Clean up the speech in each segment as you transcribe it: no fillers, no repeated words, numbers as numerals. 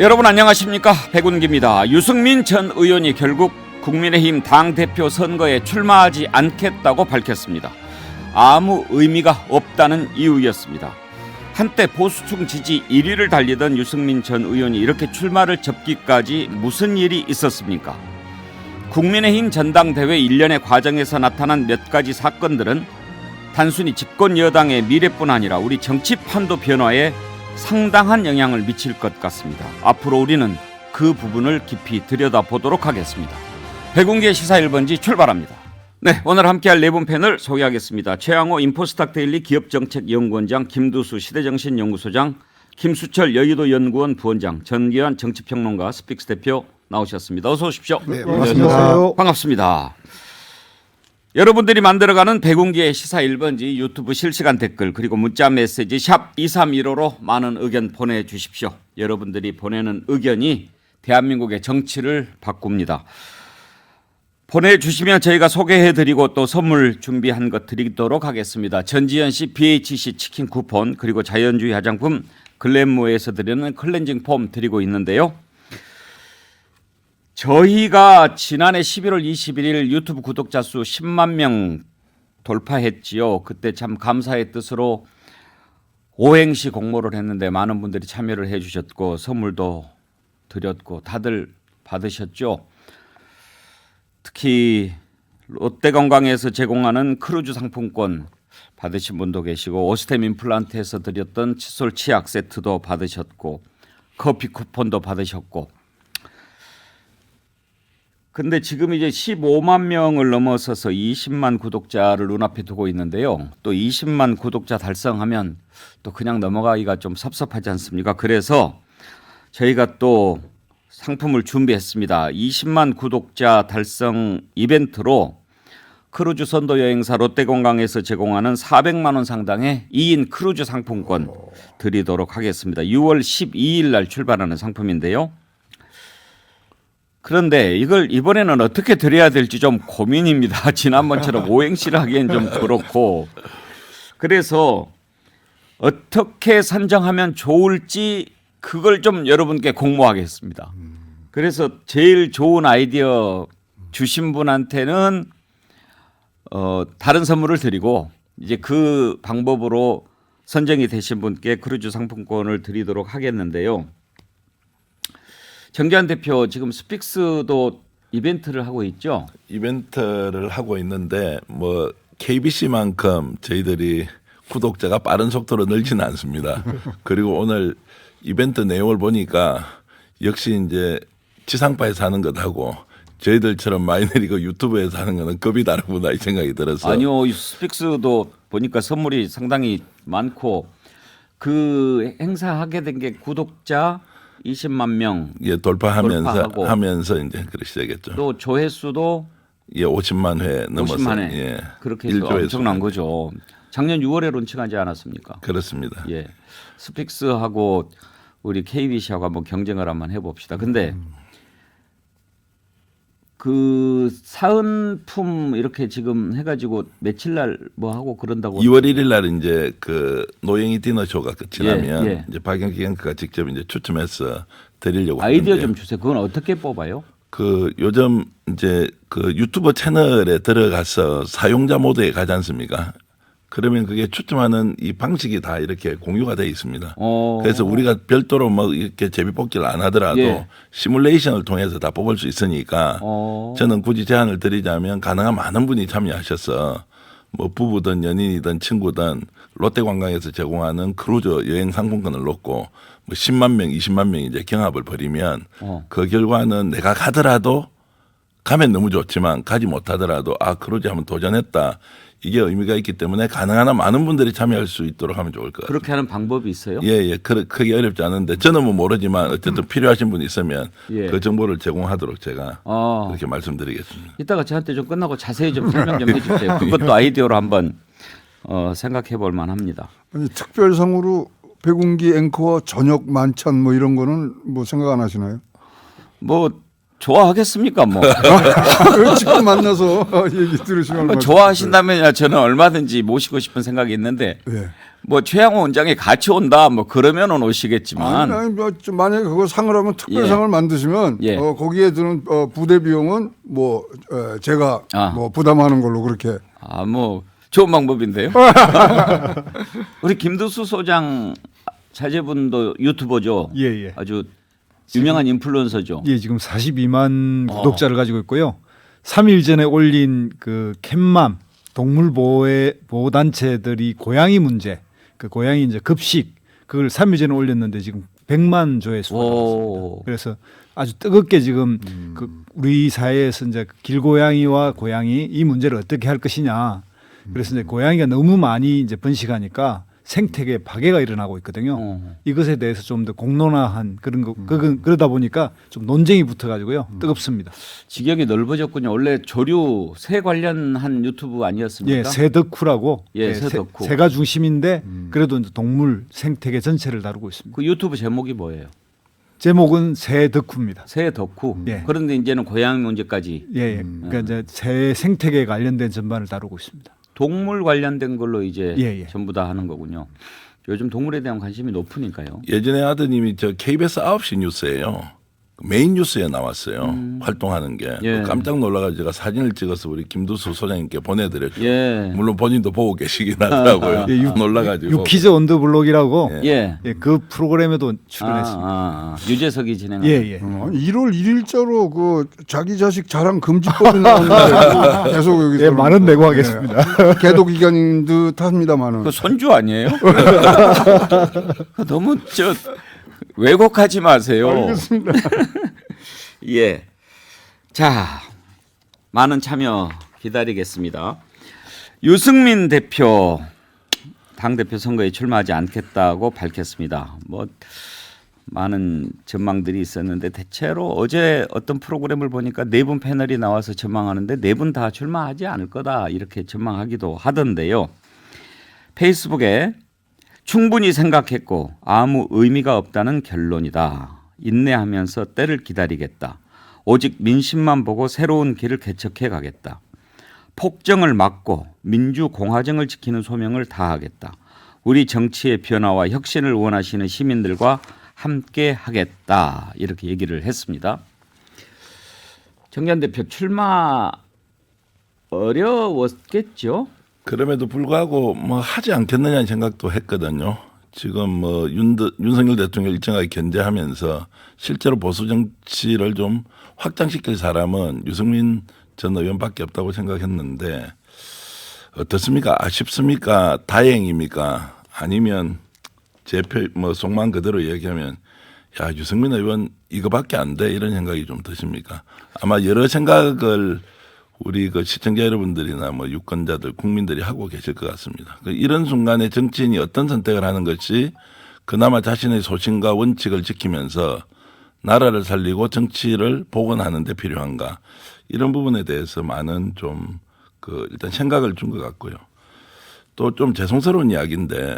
여러분 안녕하십니까? 백운기입니다. 유승민 전 의원이 결국 국민의힘 당대표 선거에 출마하지 않겠다고 밝혔습니다. 아무 의미가 없다는 이유였습니다. 한때 보수층 지지 1위를 달리던 유승민 전 의원이 이렇게 출마를 접기까지 무슨 일이 있었습니까? 국민의힘 전당대회 일련의 과정에서 나타난 몇 가지 사건들은 단순히 집권 여당의 미래뿐 아니라 우리 정치판도 변화에 상당한 영향을 미칠 것 같습니다. 앞으로 우리는 그 부분을 깊이 들여다보도록 하겠습니다. 백운기의 시사 1번지 출발합니다. 네, 오늘 함께할 네 분 패널 소개하겠습니다. 최양호 인포스닥데일리 기업정책연구원장, 김두수 시대정신연구소장, 김수철 여의도연구원 부원장, 전기환 정치평론가, 스픽스 대표 나오셨습니다. 어서 오십시오. 네, 반갑습니다. 반갑습니다. 여러분들이 만들어가는 백운기의 시사 1번지 유튜브 실시간 댓글 그리고 문자 메시지 샵 2315로 많은 의견 보내주십시오. 여러분들이 보내는 의견이 대한민국의 정치를 바꿉니다. 보내주시면 저희가 소개해드리고 또 선물 준비한 것 드리도록 하겠습니다. 전지현 씨 BHC 치킨 쿠폰 그리고 자연주의 화장품 글램모에서 드리는 클렌징 폼 드리고 있는데요. 저희가 지난해 11월 21일 유튜브 구독자 수 10만 명 돌파했지요. 그때 참 감사의 뜻으로 오행시 공모를 했는데 많은 분들이 참여를 해주셨고 선물도 드렸고 다들 받으셨죠. 특히 롯데건강에서 제공하는 크루즈 상품권 받으신 분도 계시고 오스템 임플란트에서 드렸던 칫솔 치약 세트도 받으셨고 커피 쿠폰도 받으셨고 근데 지금 이제 15만 명을 넘어서서 20만 구독자를 눈앞에 두고 있는데요. 또 20만 구독자 달성하면 또 그냥 넘어가기가 좀 섭섭하지 않습니까? 그래서 저희가 또 상품을 준비했습니다. 20만 구독자 달성 이벤트로 크루즈 선도 여행사 롯데관광에서 제공하는 400만 원 상당의 2인 크루즈 상품권 드리도록 하겠습니다. 6월 12일 날 출발하는 상품인데요. 그런데 이걸 이번에는 어떻게 드려야 될지 좀 고민입니다. 지난번처럼 오행시를 하기엔 좀 그렇고. 그래서 어떻게 산정하면 좋을지 그걸 좀 여러분께 공모하겠습니다. 그래서 제일 좋은 아이디어 주신 분한테는 다른 선물을 드리고 이제 그 방법으로 선정이 되신 분께 크루즈 상품권을 드리도록 하겠는데요. 정기환 대표 지금 스픽스도 이벤트를 하고 있죠? 이벤트를 하고 있는데 뭐 KBC만큼 저희들이 구독자가 빠른 속도로 늘지는 않습니다. 그리고 오늘 이벤트 내용을 보니까 역시 이제 지상파에서 하는 것하고 저희들처럼 마이너리그 유튜브에서 하는 거는 급이 다르구나 이 생각이 들어서. 아니요, 스픽스도 보니까 선물이 상당히 많고 그 행사하게 된 게 구독자 20만 명 돌파하면서 이제 그러시겠죠. 또 조회수도 50만 회 넘어서 50만 회 그렇게 해서 엄청난 거죠. 작년 6월에 론칭하지 않았습니까? 그렇습니다. 예, 스픽스하고 우리 KBC하고 한번 경쟁을 한번 해봅시다. 근데 그 사은품 이렇게 지금 해가지고 며칠 날 뭐 하고 그런다고 2월 1일 날 이제 그 노영희 디너쇼가 끝이 나면 이제 박영기 앵커가 직접 이제 추첨해서 드리려고 아이디어 하는데요. 좀 주세요. 그건 어떻게 뽑아요? 그 요즘 이제 그 유튜버 채널에 들어가서 사용자 모드에 가지 않습니까? 그러면 그게 추첨하는 이 방식이 다 이렇게 공유가 되어 있습니다. 그래서 우리가 별도로 뭐 이렇게 제비뽑기를 안 하더라도 시뮬레이션을 통해서 다 뽑을 수 있으니까 저는 굳이 제안을 드리자면 가능한 많은 분이 참여하셔서 뭐 부부든 연인이든 친구든 롯데관광에서 제공하는 크루즈 여행 상품권을 놓고 뭐 10만 명, 20만 명이 이제 경합을 벌이면 그 결과는 내가 가더라도 가면 너무 좋지만 가지 못하더라도 크루즈 한번 도전했다. 이게 의미가 있기 때문에 가능한 한 많은 분들이 참여할 수 있도록 하면 좋을 것 같아요. 그렇게 하는 방법이 있어요? 예. 크게 어렵지 않은데 저는 뭐 모르지만 어쨌든 필요하신 분이 있으면 그 정보를 제공하도록 제가 그렇게 말씀드리겠습니다. 이따가 저한테 좀 끝나고 자세히 좀 설명 좀 해주세요. 그것도 아이디어로 한번 생각해 볼 만합니다. 아니, 특별상으로 백운기 앵커와 저녁 만찬 뭐 이런 거는 뭐 생각 안 하시나요? 뭐 좋아하겠습니까 뭐. 지금 만나서 얘기 들으시면 얼마나 좋아하신다면 저는 얼마든지 모시고 싶은 생각이 있는데 예. 뭐 최양호 원장이 같이 온다 뭐 그러면은 오시겠지만 아니, 좀 만약에 그거 상을 하면 특별상을 예. 만드시면 예. 거기에 드는 부대 비용은 뭐 제가 뭐 부담하는 걸로 그렇게. 뭐 좋은 방법인데요. 우리 김두수 소장 자제분도 유튜버죠. 예, 예. 아주 유명한 인플루언서죠. 예, 지금 42만 구독자를 가지고 있고요. 3일 전에 올린 그 캣맘 동물 보호 단체들이 고양이 문제, 그 고양이 이제 급식 그걸 3일 전에 올렸는데 지금 100만 조회수가 나왔습니다. 그래서 아주 뜨겁게 지금 그 우리 사회에서 이제 길고양이와 고양이 이 문제를 어떻게 할 것이냐. 그래서 이제 고양이가 너무 많이 이제 번식하니까 생태계 파괴가 일어나고 있거든요. 이것에 대해서 좀 더 공론화한 그런 거 그러다 보니까 좀 논쟁이 붙어가지고요 뜨겁습니다. 지경이 넓어졌군요. 원래 조류 새 관련한 유튜브 아니었습니까? 예, 새덕후라고. 예, 새덕후. 새가 중심인데 그래도 이제 동물 생태계 전체를 다루고 있습니다. 그 유튜브 제목이 뭐예요? 제목은 새덕후입니다. 새 덕후. 예. 그런데 이제는 고양이 문제까지 예, 예. 그러니까 이제 새 생태계 관련된 전반을 다루고 있습니다. 동물 관련된 걸로 이제 예, 예. 전부 다 하는 거군요. 요즘 동물에 대한 관심이 높으니까요. 예전에 아드님이 저 KBS 9시 뉴스예요. 메인 뉴스에 나왔어요. 활동하는 게. 예. 깜짝 놀라가지고 제가 사진을 찍어서 우리 김두수 소장님께 보내드렸죠. 예. 물론 본인도 보고 계시긴 하더라고요. 예, 놀라가지고. 유키즈 온더 블록이라고 예. 예, 그 프로그램에도 출연했습니다. 유재석이 진행한. 예, 예. 1월 1일자로 그 자기 자식 자랑 금지법이 나오는데 계속 여기 예, 만원 내고 하겠습니다. 개도 기간인 듯합니다만은. 그 손주 아니에요? 너무 왜곡하지 마세요. 알겠습니다. 예. 자, 많은 참여 기다리겠습니다. 유승민 대표 당대표 선거에 출마하지 않겠다고 밝혔습니다. 뭐 많은 전망들이 있었는데 대체로 어제 어떤 프로그램을 보니까 네 분 패널이 나와서 전망하는데 네 분 다 출마하지 않을 거다 이렇게 전망하기도 하던데요. 페이스북에 충분히 생각했고 아무 의미가 없다는 결론이다. 인내하면서 때를 기다리겠다. 오직 민심만 보고 새로운 길을 개척해 가겠다. 폭정을 막고 민주공화정을 지키는 소명을 다하겠다. 우리 정치의 변화와 혁신을 원하시는 시민들과 함께 하겠다. 이렇게 얘기를 했습니다. 정jan 대표 출마 어려웠겠죠? 그럼에도 불구하고 뭐 하지 않겠느냐는 생각도 했거든요. 지금 뭐 윤석열 대통령 일정하게 견제하면서 실제로 보수 정치를 좀 확장시킬 사람은 유승민 전 의원밖에 없다고 생각했는데 어떻습니까? 아쉽습니까? 다행입니까? 아니면 제 속마음 그대로 얘기하면 야 유승민 의원 이거밖에 안 돼 이런 생각이 좀 드십니까? 아마 여러 생각을 우리 그 시청자 여러분들이나 뭐 유권자들 국민들이 하고 계실 것 같습니다. 이런 순간에 정치인이 어떤 선택을 하는 것이 그나마 자신의 소신과 원칙을 지키면서 나라를 살리고 정치를 복원하는 데 필요한가 이런 부분에 대해서 많은 좀 그 일단 생각을 준 것 같고요. 또 좀 죄송스러운 이야기인데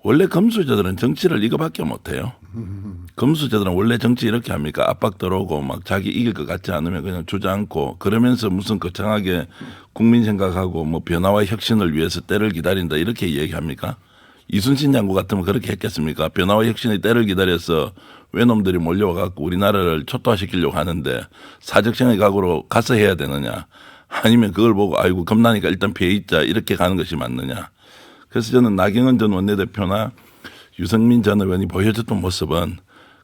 원래 금수저들은 정치를 이거밖에 못해요. 금수저들은 원래 정치 이렇게 합니까? 압박 들어오고 막 자기 이길 것 같지 않으면 그냥 주저앉고 그러면서 무슨 거창하게 국민 생각하고 뭐 변화와 혁신을 위해서 때를 기다린다 이렇게 얘기합니까? 이순신 장군 같으면 그렇게 했겠습니까? 변화와 혁신의 때를 기다려서 외놈들이 몰려와 갖고 우리나라를 초토화시키려고 하는데 사적생의 각오로 가서 해야 되느냐? 아니면 그걸 보고 아이고 겁나니까 일단 피해 있자 이렇게 가는 것이 맞느냐? 그래서 저는 나경원 전 원내대표나 유승민 전 의원이 보여줬던 모습은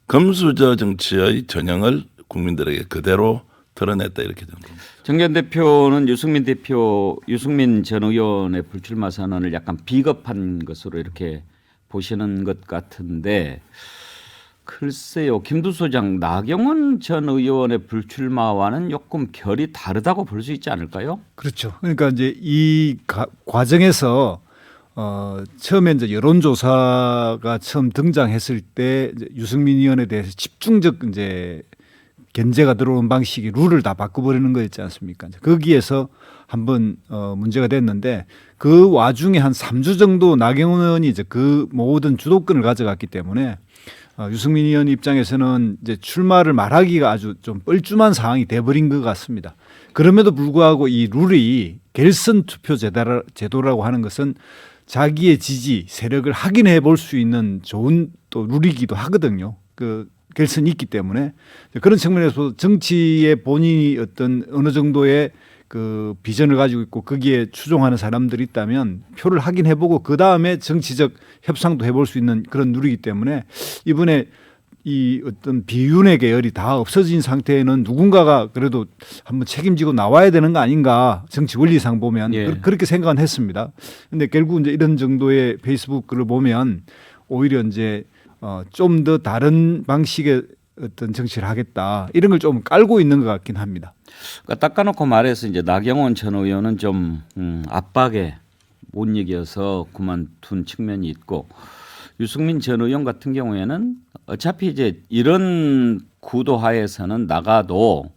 금수저 정치의 전형을 국민들에게 그대로 드러냈다 이렇게 됩니다. 정jan 대표는 유승민 전 의원의 불출마 선언을 약간 비겁한 것으로 이렇게 보시는 것 같은데 글쎄요. 김두수 소장 나경원 전 의원의 불출마와는 조금 결이 다르다고 볼 수 있지 않을까요? 그렇죠. 그러니까 이제 이 과정에서 처음에 이제 여론조사가 처음 등장했을 때 이제 유승민 의원에 대해서 집중적 이제 견제가 들어오는 방식이 룰을 다 바꿔버리는 거였지 않습니까? 거기에서 한번 문제가 됐는데 그 와중에 한 3주 정도 나경원 의원이 이제 그 모든 주도권을 가져갔기 때문에 유승민 의원 입장에서는 이제 출마를 말하기가 아주 좀 뻘쭘한 상황이 돼버린 것 같습니다. 그럼에도 불구하고 이 룰이 결선 투표 제도라고 하는 것은 자기의 지지 세력을 확인해 볼 수 있는 좋은 또 룰이기도 하거든요. 그 결선이 있기 때문에 그런 측면에서 정치의 본인이 어떤 어느 정도의 그 비전을 가지고 있고 거기에 추종하는 사람들이 있다면 표를 확인해보고 그 다음에 정치적 협상도 해볼 수 있는 그런 룰이기 때문에 이번에 이 어떤 비윤의 계열이 다 없어진 상태에는 누군가가 그래도 한번 책임지고 나와야 되는 거 아닌가 정치 원리상 보면 예. 그렇게 생각은 했습니다. 근데 결국 이제 이런 정도의 페이스북 글을 보면 오히려 이제 좀 더 다른 방식의 어떤 정치를 하겠다 이런 걸 좀 깔고 있는 것 같긴 합니다. 그러니까 닦아놓고 말해서 이제 나경원 전 의원은 좀 압박에 못 이겨서 그만둔 측면이 있고 유승민 전 의원 같은 경우에는 어차피 이제 이런 구도 하에서는 나가도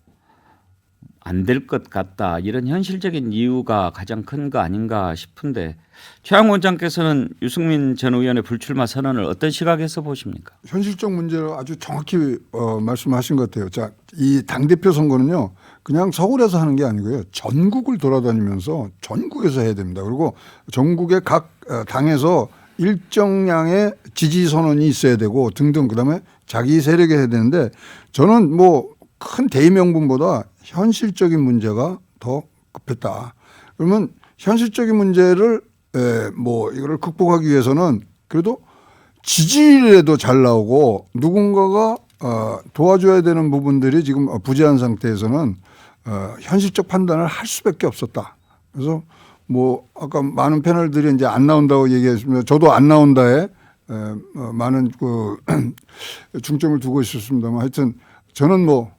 안 될 것 같다 이런 현실적인 이유가 가장 큰 거 아닌가 싶은데 최양 원장께서는 유승민 전 의원의 불출마 선언을 어떤 시각에서 보십니까? 현실적 문제를 아주 정확히 말씀하신 것 같아요. 자, 이 당대표 선거는요, 그냥 서울에서 하는 게 아니고요. 전국을 돌아다니면서 전국에서 해야 됩니다. 그리고 전국의 각 당에서 일정량의 지지 선언이 있어야 되고 등등 그다음에 자기 세력에 해야 되는데 저는 뭐 큰 대의명분보다 현실적인 문제가 더 급했다. 그러면 현실적인 문제를 뭐 이거를 극복하기 위해서는 그래도 지지율에도 잘 나오고 누군가가 도와줘야 되는 부분들이 지금 부재한 상태에서는 현실적 판단을 할 수밖에 없었다. 그래서 뭐 아까 많은 패널들이 이제 안 나온다고 얘기했습니다. 저도 안 나온다에 많은 그 중점을 두고 있었습니다만 하여튼 저는 뭐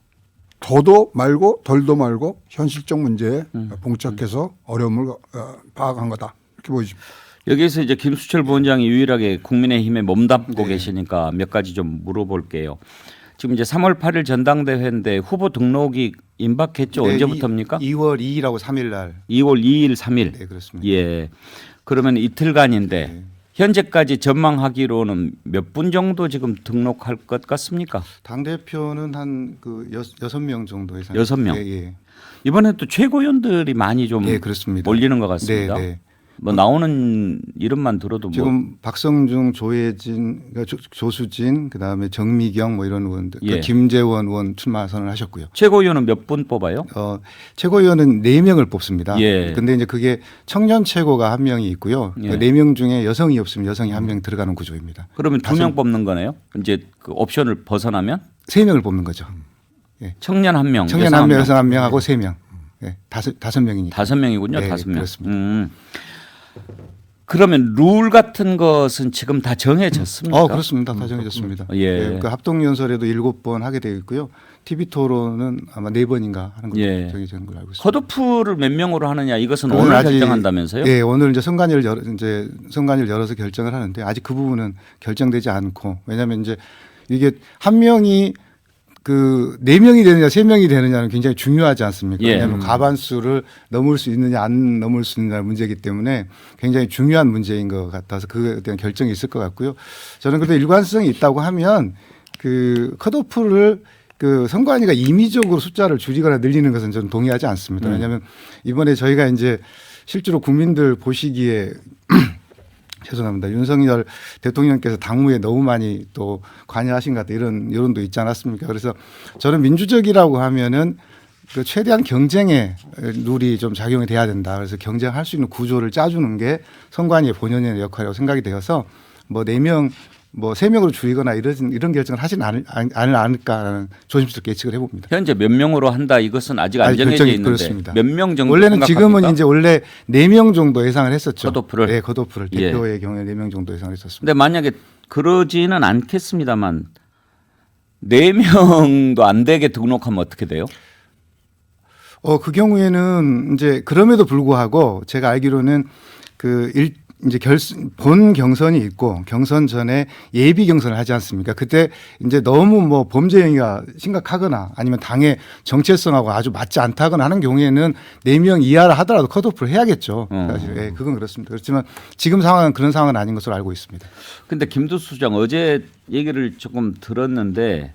더도 말고 덜도 말고 현실적 문제에 봉착해서 어려움을 파악한 거다 이렇게 보여집니다. 여기서 이제 김수철 부원장이 유일하게 국민의힘에 몸담고 계시니까 몇 가지 좀 물어볼게요. 지금 이제 3월 8일 전당대회인데 후보 등록이 임박했죠. 네, 언제부터입니까? 2월 2일하고 3일 날. 2월 2일, 3일. 네, 그렇습니다. 예. 그러면 이틀간인데 네. 현재까지 전망하기로는 몇 분 정도 지금 등록할 것 같습니까? 당 대표는 한 그 6명 정도 예상. 6명. 예, 예. 이번에 또 최고위원들이 많이 좀 예, 그렇습니다. 몰리는 것 같습니다. 네, 네. 뭐 나오는 이름만 들어도 지금 박성중, 조혜진, 그러니까 조수진, 그다음에 정미경 뭐 이런 의원들, 예. 김재원 의원 출마 선언을 하셨고요. 최고위원은 몇 분 뽑아요? 최고위원은 4명을 뽑습니다. 예. 근데 이제 그게 청년 최고가 1명이 있고요. 예. 4명 중에 여성이 없으면 여성이 1명 들어가는 구조입니다. 그러면 2명 뽑는 거네요. 이제 그 옵션을 벗어나면 3명을 뽑는 거죠. 예. 청년 1명, 청년 여성 1명, 1명. 여성 1명하고 3명. 예. 5명이니까. 5명이군요. 네, 5명. 그렇습니다. 그러면 룰 같은 것은 지금 다 정해졌습니까? 그렇습니다. 다 정해졌습니다. 예. 그 합동연설에도 7번 하게 되어 있고요. TV 토론은 아마 4번인가 하는 걸로 예. 정해진 걸로 알고 있습니다. 컷오프를 몇 명으로 하느냐 이것은 그건 오늘 아직- 결정한다면서요? 예, 오늘 이제 선관위를 열어서 결정을 하는데 아직 그 부분은 결정되지 않고 왜냐하면 이제 이게 한 명이 그 4명이 되느냐 3명이 되느냐는 굉장히 중요하지 않습니까? 예. 왜냐하면 과반수를 넘을 수 있느냐 안 넘을 수 있느냐 문제이기 때문에 굉장히 중요한 문제인 것 같아서 그에 대한 결정이 있을 것 같고요. 저는 그래도 일관성이 있다고 하면 그 컷오프를 그 선관위가 임의적으로 숫자를 줄이거나 늘리는 것은 저는 동의하지 않습니다. 왜냐하면 이번에 저희가 이제 실제로 국민들 보시기에 죄송합니다. 윤석열 대통령께서 당무에 너무 많이 또 관여하신 것 같다 이런 여론도 있지 않았습니까? 그래서 저는 민주적이라고 하면은 그 최대한 경쟁의 룰이 좀 작용이 돼야 된다. 그래서 경쟁할 수 있는 구조를 짜주는 게 선관위의 본연의 역할이라고 생각이 되어서 뭐 4명 뭐 3명으로 줄이거나 이런 결정을 하진 않을까라는 조심스럽게 예측을 해봅니다. 현재 몇 명으로 한다 이것은 아직 안 아직 정해져 결정이 있는데 그렇습니다. 몇 명 정도 원래는 생각합니까? 지금은 이제 원래 4명 정도 예상을 했었죠. 컷오프를? 네, 컷오프를 예. 대표의 경우에 4명 정도 예상을 했었습니다. 근데 만약에 그러지는 않겠습니다만 4명도 안 되게 등록하면 어떻게 돼요? 그 경우에는 이제 그럼에도 불구하고 제가 알기로는 이제 본 경선이 있고 경선 전에 예비 경선을 하지 않습니까? 그때 이제 너무 뭐 범죄 행위가 심각하거나 아니면 당의 정체성하고 아주 맞지 않다거나 하는 경우에는 4명 이하라 하더라도 컷오프를 해야겠죠. 사실 예, 그건 그렇습니다. 그렇지만 지금 상황은 그런 상황은 아닌 것으로 알고 있습니다. 근데 김두수 수장 어제 얘기를 조금 들었는데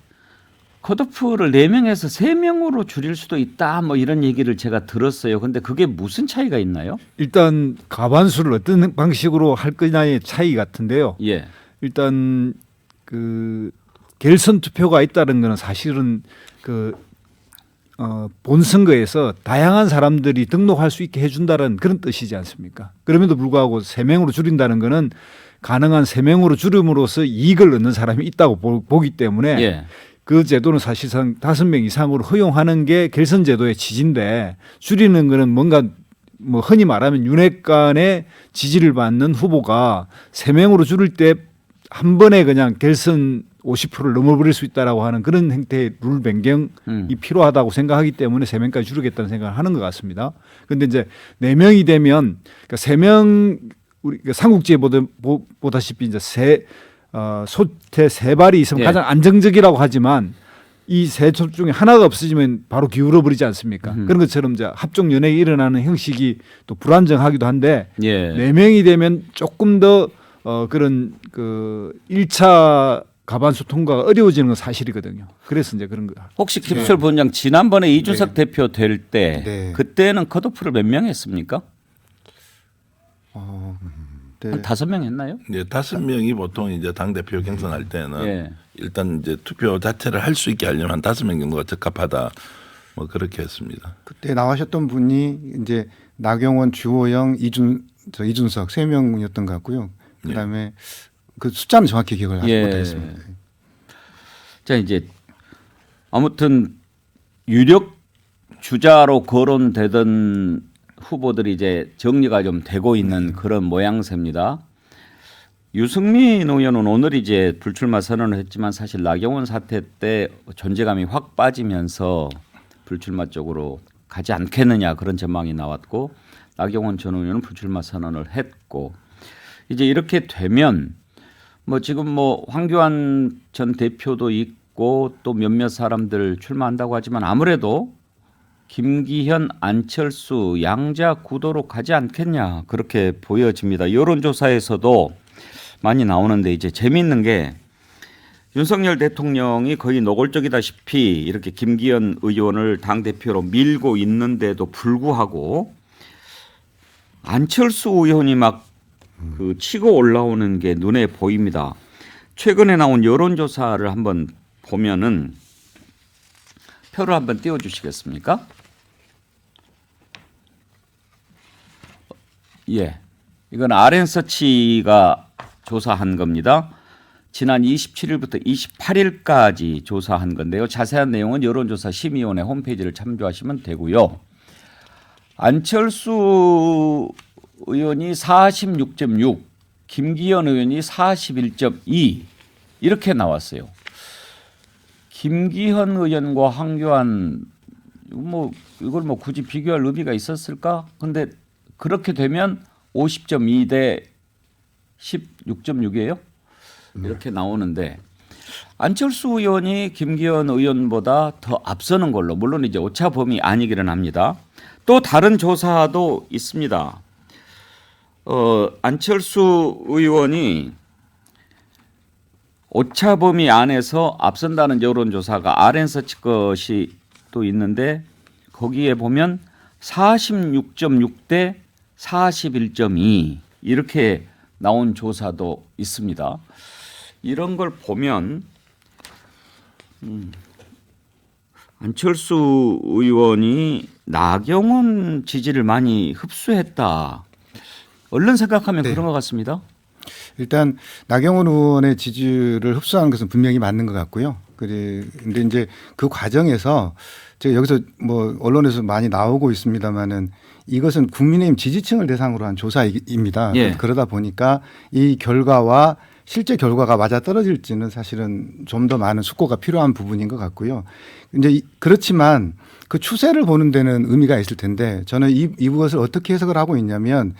컷오프를 4명에서 3명으로 줄일 수도 있다 뭐 이런 얘기를 제가 들었어요. 근데 그게 무슨 차이가 있나요? 일단 과반수를 어떤 방식으로 할 거냐의 차이 같은데요. 예. 일단 그 결선 투표가 있다는 거는 사실은 본선거에서 다양한 사람들이 등록할 수 있게 해준다는 그런 뜻이지 않습니까? 그럼에도 불구하고 3명으로 줄인다는 거는 가능한 3명으로 줄임으로써 이익을 얻는 사람이 있다고 보기 때문에 예. 그 제도는 사실상 5명 이상으로 허용하는 게 결선 제도의 취지인데 줄이는 거는 뭔가 뭐 흔히 말하면 윤핵관의 지지를 받는 후보가 3명으로 줄일 때 한 번에 그냥 결선 50%를 넘어버릴 수 있다라고 하는 그런 형태의 룰 변경이 필요하다고 생각하기 때문에 3명까지 줄이겠다는 생각을 하는 것 같습니다. 그런데 이제 4명이 되면 그러니까 3명 우리 삼국지에 보다시피 이제 소태 3발이 있으면 예. 가장 안정적이라고 하지만 이 세 쪽 중에 하나가 없어지면 바로 기울어 버리지 않습니까? 그런 것처럼 이제 합종 연행이 일어나는 형식이 또 불안정하기도 한데 예. 4명이 되면 조금 더 그런 그 1차 과반수 통과가 어려워지는 건 사실이거든요. 그래서 이제 그런 거. 혹시 김수철 부원장 지난번에 이준석 네. 대표 될 때 네. 그때는 컷오프를 몇 명 했습니까? 네. 한 5명 했나요? 이제 5명이 보통 이제 당 대표 경선할 때는 예. 일단 이제 투표 자체를 할 수 있게 하려면 한 5명 정도가 적합하다. 뭐 그렇게 했습니다. 그때 나와셨던 분이 이제 나경원, 주호영, 이준석 3명이었던 것 같고요. 그다음에 그 숫자는 정확히 기억을 하지 예. 못하겠습니다. 자 이제 아무튼 유력 주자로 거론되던 후보들이 이제 정리가 좀 되고 있는 그런 모양새입니다. 유승민 의원은 오늘 이제 불출마 선언을 했지만 사실 나경원 사태 때 존재감이 확 빠지면서 불출마 쪽으로 가지 않겠느냐 그런 전망이 나왔고 나경원 전 의원은 불출마 선언을 했고 이제 이렇게 되면 뭐 지금 뭐 황교안 전 대표도 있고 또 몇몇 사람들 출마한다고 하지만 아무래도 김기현, 안철수 양자 구도로 가지 않겠냐 그렇게 보여집니다. 여론조사에서도 많이 나오는데 이제 재미있는 게 윤석열 대통령이 거의 노골적이다시피 이렇게 김기현 의원을 당대표로 밀고 있는데도 불구하고 안철수 의원이 막 그 치고 올라오는 게 눈에 보입니다. 최근에 나온 여론조사를 한번 보면은 표를 한번 띄워주시겠습니까? 예, 이건 RN서치가 조사한 겁니다. 지난 27일부터 28일까지 조사한 건데요. 자세한 내용은 여론조사 심의위원회 홈페이지를 참조하시면 되고요. 안철수 의원이 46.6, 김기현 의원이 41.2 이렇게 나왔어요. 김기현 의원과 황교안 이걸 뭐 굳이 비교할 의미가 있었을까? 근데 그렇게 되면 50.2 대 16.6이에요. 이렇게 나오는데 안철수 의원이 김기현 의원보다 더 앞서는 걸로 물론 이제 오차 범위 아니기는 합니다. 또 다른 조사도 있습니다. 안철수 의원이 오차 범위 안에서 앞선다는 여론조사가 RN서치 것이 또 있는데 거기에 보면 46.6 대 41.2 이렇게 나온 조사도 있습니다. 이런 걸 보면 안철수 의원이 나경원 지지를 많이 흡수했다. 얼른 생각하면 네. 그런 것 같습니다. 일단 나경원 의원의 지지를 흡수하는 것은 분명히 맞는 것 같고요. 그런데 이제 그 과정에서 제가 여기서 뭐 언론에서 많이 나오고 있습니다만은 이것은 국민의힘 지지층을 대상으로 한 조사입니다. 예. 그러다 보니까 이 결과와 실제 결과가 맞아 떨어질지는 사실은 좀 더 많은 숙고가 필요한 부분인 것 같고요. 이제 그렇지만 그 추세를 보는 데는 의미가 있을 텐데 저는 이것을 어떻게 해석을 하고 있냐면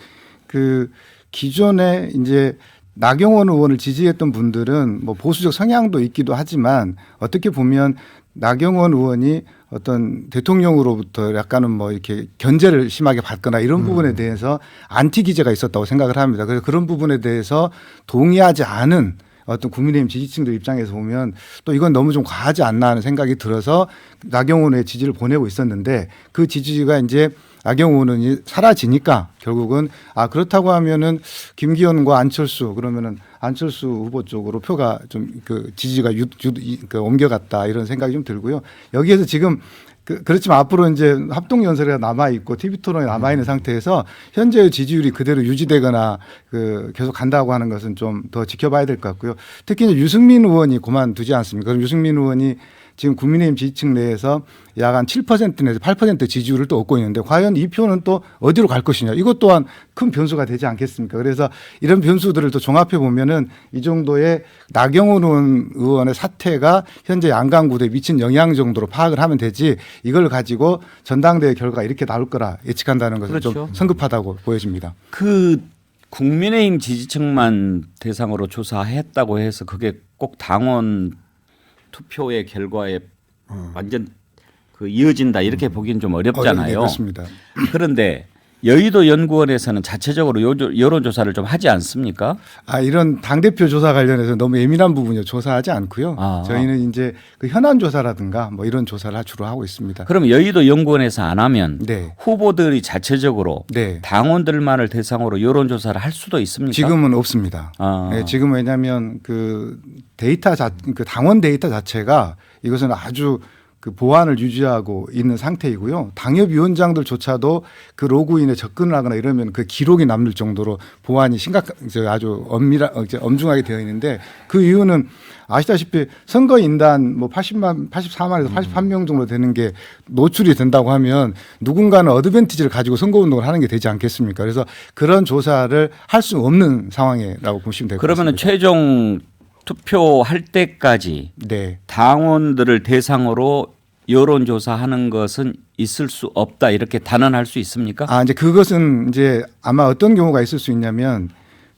그 기존에 이제 나경원 의원을 지지했던 분들은 뭐 보수적 성향도 있기도 하지만 어떻게 보면 나경원 의원이 어떤 대통령으로부터 약간은 뭐 이렇게 견제를 심하게 받거나 이런 부분에 대해서 안티 기제가 있었다고 생각을 합니다. 그래서 그런 부분에 대해서 동의하지 않은 어떤 국민의힘 지지층들 입장에서 보면 또 이건 너무 좀 과하지 않나 하는 생각이 들어서 나경원의 지지를 보내고 있었는데 그 지지가 이제 나경원 의원이 사라지니까 결국은 그렇다고 하면은 김기현과 안철수 그러면은 안철수 후보 쪽으로 표가 좀 그 지지가 옮겨갔다 이런 생각이 좀 들고요. 여기에서 지금 그렇지만 앞으로 이제 합동 연설회가 남아 있고 TV 토론이 남아 있는 상태에서 현재의 지지율이 그대로 유지되거나 계속 간다고 하는 것은 좀 더 지켜봐야 될 것 같고요. 특히 이제 유승민 의원이 그만두지 않습니까? 그럼 유승민 의원이 지금 국민의힘 지지층 내에서 약 한 7% 내지 8% 지지율을 또 얻고 있는데 과연 이 표는 또 어디로 갈 것이냐. 이것 또한 큰 변수가 되지 않겠습니까? 그래서 이런 변수들을 또 종합해 보면은 이 정도의 나경원 의원의 사태가 현재 양강구도에 미친 영향 정도로 파악을 하면 되지 이걸 가지고 전당대회 결과가 이렇게 나올 거라 예측한다는 것은 그렇죠. 좀 성급하다고 보여집니다. 그 국민의힘 지지층만 대상으로 조사했다고 해서 그게 꼭 당원 투표의 결과에 완전 이어진다 이렇게 보기는 좀 어렵잖아요. 네, 그렇습니다. 그런데 여의도 연구원에서는 자체적으로 여론조사를 좀 하지 않습니까? 이런 당대표 조사 관련해서 너무 예민한 부분이요. 조사하지 않고요. 저희는 이제 그 현안 조사라든가 뭐 이런 조사를 주로 하고 있습니다. 그럼 여의도 연구원에서 안 하면 네. 후보들이 자체적으로 네. 당원들만을 대상으로 여론조사를 할 수도 있습니까? 지금은 없습니다. 네, 지금 왜냐하면 그 당원 데이터 자체가 이것은 아주 그 보안을 유지하고 있는 상태이고요. 당협위원장들조차도 그 로그인에 접근을 하거나 이러면 그 기록이 남을 정도로 보안이 아주 엄중하게 되어 있는데 그 이유는 아시다시피 선거인단 뭐 84만에서 83명 정도 되는 게 노출이 된다고 하면 누군가는 어드밴티지를 가지고 선거운동을 하는 게 되지 않겠습니까? 그래서 그런 조사를 할 수 없는 상황이라고 보시면 될 것 같습니다. 그러면 최종 투표할 때까지 네. 당원들을 대상으로 여론조사하는 것은 있을 수 없다 이렇게 단언할 수 있습니까? 이제 그것은 이제 아마 어떤 경우가 있을 수 있냐면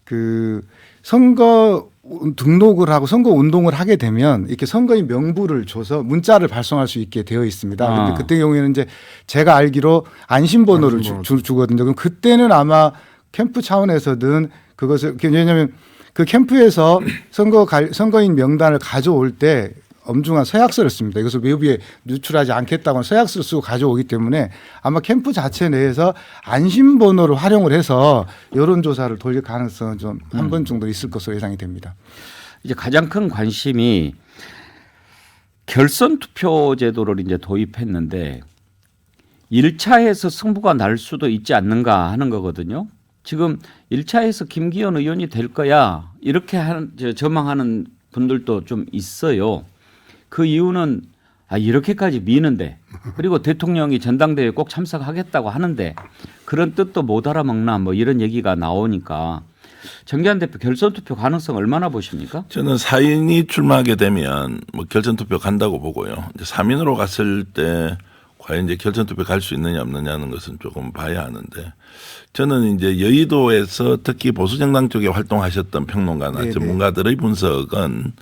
그 선거 등록을 하고 선거 운동을 하게 되면 이렇게 선거인 명부를 줘서 문자를 발송할 수 있게 되어 있습니다. 그런데 그때 경우에는 이제 제가 알기로 안심번호를 주거든요. 그럼 그때는 아마 캠프 차원에서든 그것을 왜냐하면 그 캠프에서 선거인 명단을 가져올 때 엄중한 서약서를 씁니다. 이것을 외부에 유출하지 않겠다고 서약서를 쓰고 가져오기 때문에 아마 캠프 자체 내에서 안심번호를 활용을 해서 여론조사를 돌릴 가능성은 좀 한 번 정도 있을 것으로 예상이 됩니다. 이제 가장 큰 관심이 결선 투표 제도를 이제 도입했는데 1차에서 승부가 날 수도 있지 않는가 하는 거거든요. 지금 1차에서 김기현 의원이 될 거야 이렇게 전망하는 분들도 좀 있어요. 그 이유는 이렇게까지 미는데 그리고 대통령이 전당대회에 꼭 참석하겠다고 하는데 그런 뜻도 못 알아먹나 뭐 이런 얘기가 나오니까 정기환 대표 결선 투표 가능성 얼마나 보십니까? 저는 4인이 출마하게 되면 뭐 결선 투표 간다고 보고요. 이제 3인으로 갔을 때 과연 이제 결선 투표 갈 수 있느냐 없느냐는 것은 조금 봐야 하는데 저는 이제 여의도에서 특히 보수정당 쪽에 활동하셨던 평론가나 네네. 전문가들의 분석은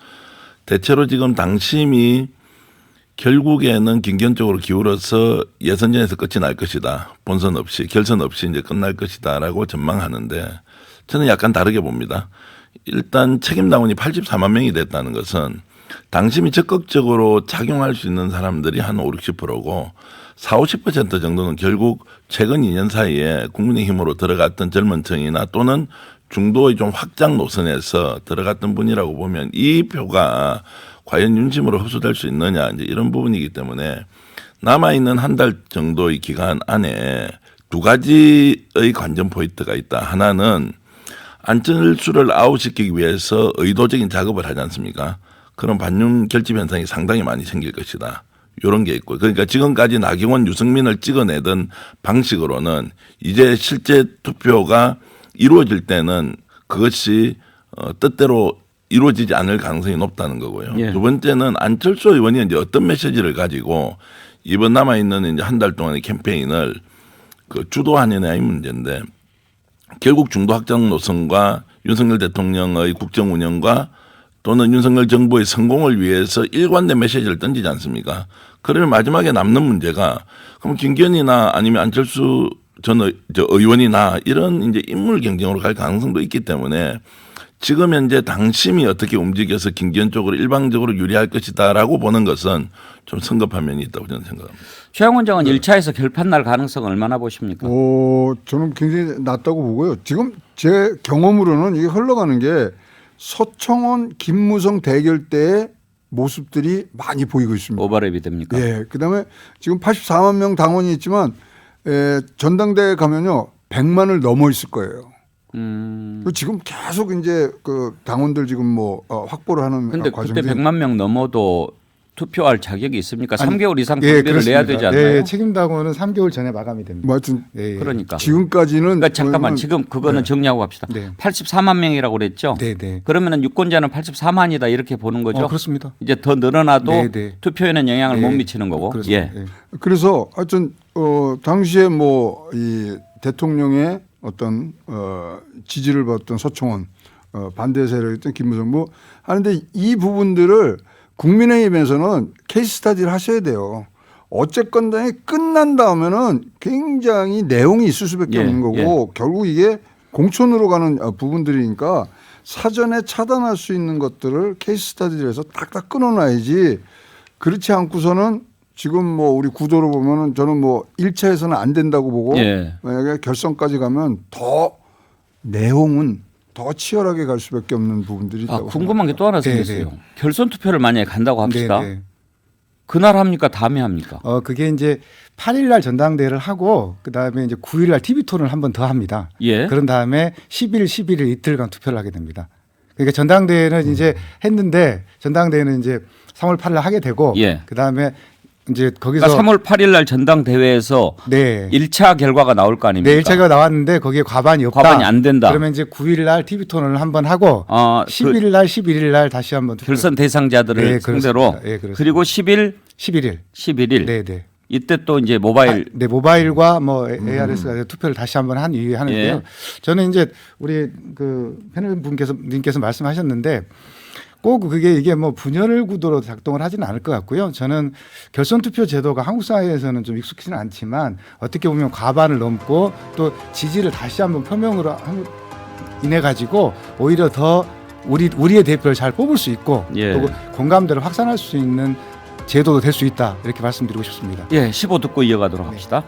대체로 지금 당심이 결국에는 김기현 쪽으로 기울어서 예선전에서 끝이 날 것이다. 본선 없이 결선 없이 이제 끝날 것이다라고 전망하는데 저는 약간 다르게 봅니다. 일단 책임당원이 84만 명이 됐다는 것은 당심이 적극적으로 작용할 수 있는 사람들이 한 5, 60%고 40, 50% 정도는 결국 최근 2년 사이에 국민의힘으로 들어갔던 젊은 층이나 또는 중도의 좀 확장 노선에서 들어갔던 분이라고 보면 이 표가 과연 윤심으로 흡수될 수 있느냐 이제 이런 부분이기 때문에 남아있는 한 달 정도의 기간 안에 두 가지의 관전 포인트가 있다. 하나는 안철수를 아웃시키기 위해서 의도적인 작업을 하지 않습니까? 그런 반윤 결집 현상이 상당히 많이 생길 것이다. 이런 게 있고 그러니까 지금까지 나경원, 유승민을 찍어내던 방식으로는 이제 실제 투표가 이루어질 때는 그것이 뜻대로 이루어지지 않을 가능성이 높다는 거고요. 예. 두 번째는 안철수 의원이 이제 어떤 메시지를 가지고 이번 남아있는 이제 한 달 동안의 캠페인을 주도하느냐의 문제인데 결국 중도 확장 노선과 윤석열 대통령의 국정 운영과 또는 윤석열 정부의 성공을 위해서 일관된 메시지를 던지지 않습니까? 그러면 마지막에 남는 문제가 그럼 김기현이나 아니면 안철수 전 의원이나 이런 이제 인물 경쟁으로 갈 가능성도 있기 때문에 지금 현재 당심이 어떻게 움직여서 김기현 쪽으로 일방적으로 유리할 것이다라고 보는 것은 좀 성급한 면이 있다고 저는 생각합니다. 최양 원장은 1차에서 결판 날 가능성을 얼마나 보십니까? 저는 굉장히 낮다고 보고요. 지금 제 경험으로는 이게 흘러가는 게 서청원, 김무성 대결 때의 모습들이 많이 보이고 있습니다. 오버랩이 됩니까? 예. 그다음에 지금 84만 명 당원이 있지만 전당대회 가면요 100만을 넘어 있을 거예요. 그리고 지금 계속 이제 그 당원들 지금 뭐 확보를 하는 근데 과정이. 그때 100만 명 넘어도 투표할 자격이 있습니까? 3개월 이상 예, 준비를 내야 되지 않나요? 네, 책임당원은 3개월 전에 마감이 됩니다. 뭐 하여튼 예, 예. 그러니까. 지금까지는 그러니까 잠깐만 보면은- 지금 그거는 정리하고 갑시다. 네. 84만 명이라고 그랬죠? 네, 네. 그러면은 유권자는 84만이다 이렇게 보는 거죠? 그렇습니다. 이제 더 늘어나도 네, 네. 투표에는 영향을 네. 못 미치는 거고. 그렇습니다. 예. 예. 그래서 하여튼 당시에 뭐 이 대통령의 어떤 지지를 받던 서청원 반대 세력이었던 김무성 뭐 하는데 이 부분들을 국민의힘에서는 케이스 스타디를 하셔야 돼요. 어쨌건 간에 끝난 다음에는 굉장히 내용이 있을 수밖에 예, 없는 거고 결국 이게 공천으로 가는 부분들이니까 사전에 차단할 수 있는 것들을 케이스 스타디를 해서 딱딱 끊어놔야지 그렇지 않고서는 지금 뭐 우리 구도로 보면은 저는 뭐 1차에서는 안 된다고 보고 예. 만약에 결선까지 가면 더 내용은 더 치열하게 갈 수밖에 없는 부분들이 있다고 궁금한 게 또 하나 네, 생겼어요. 결선 투표를 만약에 간다고 합시다. 네, 네. 그날 합니까? 다음에 합니까? 그게 이제 8일 날 전당대회를 하고 그다음에 이제 9일 날 TV 토론을 한 번 더 합니다. 예. 그런 다음에 10일, 11일 이틀간 투표를 하게 됩니다. 그러니까 전당대회는 이제 했는데 전당대회는 이제 3월 8일 하게 되고 예. 그다음에 이제 거기서 그러니까 3월 8일 날 전당대회에서 네. 1차 결과가 나올 거 아닙니까? 네, 1차가 나왔는데 거기에 과반이 없다. 과반이 안 된다. 그러면 이제 9일 날 TV 토론을 한 번 하고 11일 날, 11일 날 다시 한번 결선 대상자들을 네, 상대로 그렇습니다. 네, 그렇습니다. 그리고 11일. 11일 네, 네. 이때 또 이제 모바일 네, 모바일과 뭐 ARS가 투표를 다시 한번 한 이후에 하는데요. 예. 저는 이제 우리 그 패널 님께서 말씀하셨는데 꼭 그게 이게 뭐 분열 구도로 작동을 하지는 않을 것 같고요. 저는 결선 투표 제도가 한국 사회에서는 좀 익숙하지는 않지만 어떻게 보면 과반을 넘고 또 지지를 다시 한번 표명으로 인해 가지고 오히려 더 우리의 대표를 잘 뽑을 수 있고 예. 또 공감대를 확산할 수 있는 제도도 될 수 있다 이렇게 말씀드리고 싶습니다. 예, 15 듣고 이어가도록 합시다.